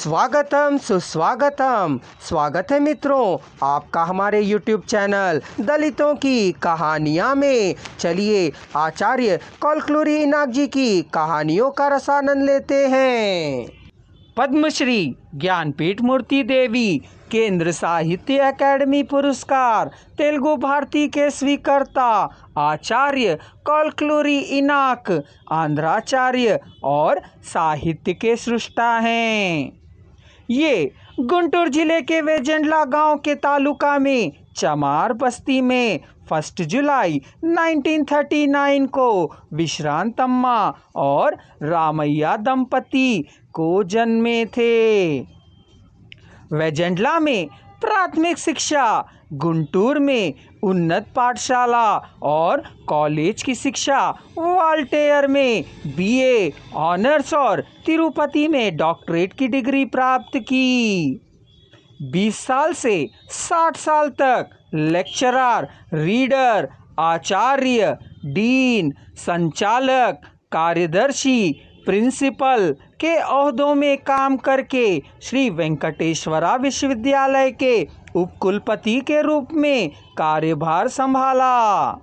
स्वागतम सुस्वागतम। स्वागत है मित्रों आपका हमारे YouTube चैनल दलितों की कहानियाँ में। चलिए आचार्य कॉलक्लूरी इनाक जी की कहानियों का रसानंद लेते हैं। पद्मश्री ज्ञानपीठ मूर्ति देवी केंद्र साहित्य अकादमी पुरस्कार तेलुगु भारती के स्वीकर्ता आचार्य कॉलक्लूरी इनाक आंध्राचार्य और साहित्य के सृष्टा हैं। ये गुंटूर जिले के वेजंड्ला गांव के तालुका में चमार बस्ती में 1 जुलाई 1939 को विश्रांतम्मा और रामैया दंपति को जन्मे थे। वेजंड्ला में प्राथमिक शिक्षा, गुंटूर में उन्नत पाठशाला और कॉलेज की शिक्षा, वाल्टेयर में बीए ऑनर्स और तिरुपति में डॉक्टरेट की डिग्री प्राप्त की। 20 साल से 60 साल तक लेक्चरर, रीडर, आचार्य, डीन, संचालक, कार्यदर्शी, प्रिंसिपल के ओहदों में काम करके श्री वेंकटेश्वरा विश्वविद्यालय के उपकुलपति के रूप में कार्यभार संभाला।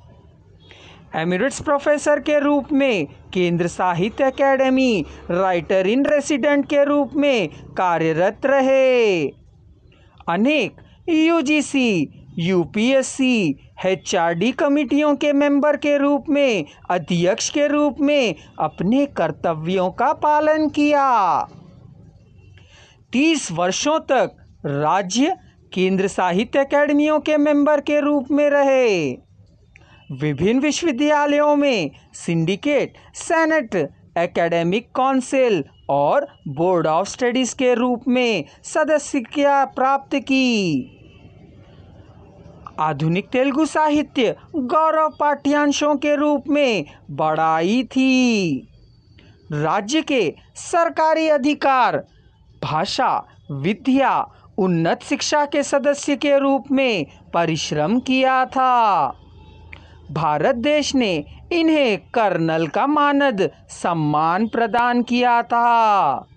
एमिरिट्स प्रोफेसर के रूप में केंद्र साहित्य अकादमी राइटर इन रेसिडेंट के रूप में कार्यरत रहे। अनेक यूजीसी, यूपीएससी, एचआरडी कमिटियों के मेंबर के रूप में, अध्यक्ष के रूप में अपने कर्तव्यों का पालन किया। 30 वर्षों तक राज्य केंद्र साहित्य अकादमियों के मेंबर के रूप में रहे। विभिन्न विश्वविद्यालयों में सिंडिकेट, सेनेट, एकेडमिक काउंसिल और बोर्ड ऑफ स्टडीज के रूप में सदस्यता प्राप्त की। आधुनिक तेलुगु साहित्य गौरव पाठ्यांशों के रूप में बढ़ाई थी। राज्य के सरकारी अधिकार, भाषा, विद्या, उन्नत शिक्षा के सदस्य के रूप में परिश्रम किया था। भारत देश ने इन्हें कर्नल का मानद सम्मान प्रदान किया था।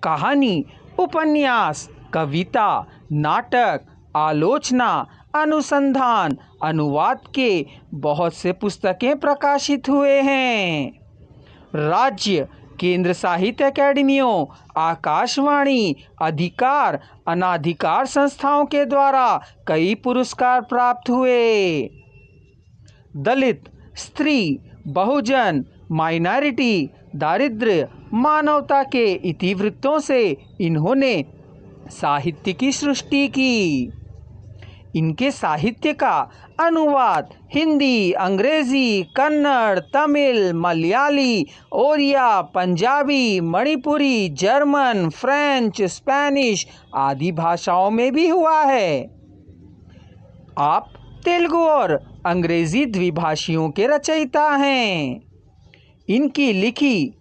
कहानी, उपन्यास, कविता, नाटक, आलोचना, अनुसंधान, अनुवाद के बहुत से पुस्तकें प्रकाशित हुए हैं। राज्य केंद्र साहित्य अकादमियों, आकाशवाणी, अधिकार, अनाधिकार संस्थाओं के द्वारा कई पुरस्कार प्राप्त हुए। दलित, स्त्री, बहुजन, माइनॉरिटी, दारिद्र्य, मानवता के इतिवृत्तों से इन्होंने साहित्य की सृष्टि की। इनके साहित्य का अनुवाद Hindi, Angrezi, Kannada, Tamil, Malayali, Oriya, Punjabi, Manipuri, German, French, Spanish आदि भाषाओं में भी हुआ है। आप तेलुगु और अंग्रेजी द्विभाषियों के रचयिता हैं। इनकी लिखी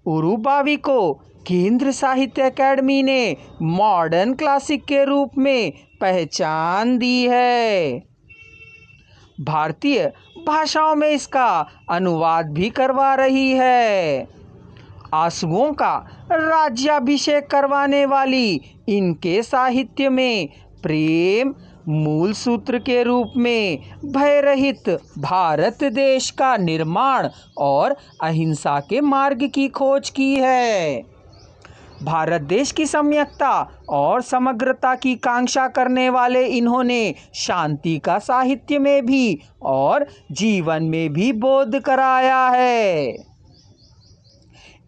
उरुबावी को केंद्र साहित्य अकादमी ने मॉडर्न क्लासिक के रूप में पहचान दी है। भारतीय भाषाओं में इसका अनुवाद भी करवा रही है। आंसुओं का राज्याभिषेक करवाने वाली इनके साहित्य में प्रेम मूल सूत्र के रूप में भय रहित भारत देश का निर्माण और अहिंसा के मार्ग की खोज की है। भारत देश की सम्यकता और समग्रता की कांक्षा करने वाले इन्होंने शांति का साहित्य में भी और जीवन में भी बोध कराया है।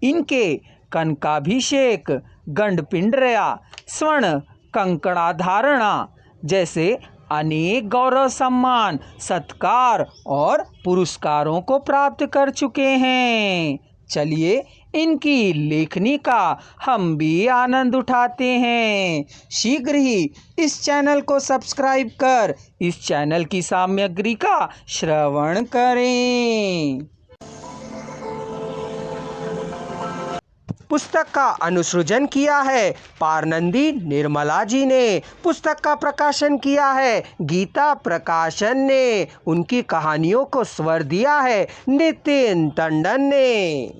इनके कनकाभिषेक, गंडपिंडया, स्वर्ण कंकणाधारणा जैसे अनेक गौरव, सम्मान, सत्कार और पुरस्कारों को प्राप्त कर चुके हैं। चलिए इनकी लेखनी का हम भी आनंद उठाते हैं। शीघ्र ही इस चैनल को सब्सक्राइब कर इस चैनल की सामग्री का श्रवण करें। पुस्तक का अनुसृजन किया है पारनंदी निर्मला जी ने। पुस्तक का प्रकाशन किया है गीता प्रकाशन ने। उनकी कहानियों को स्वर दिया है नितिन टंडन ने।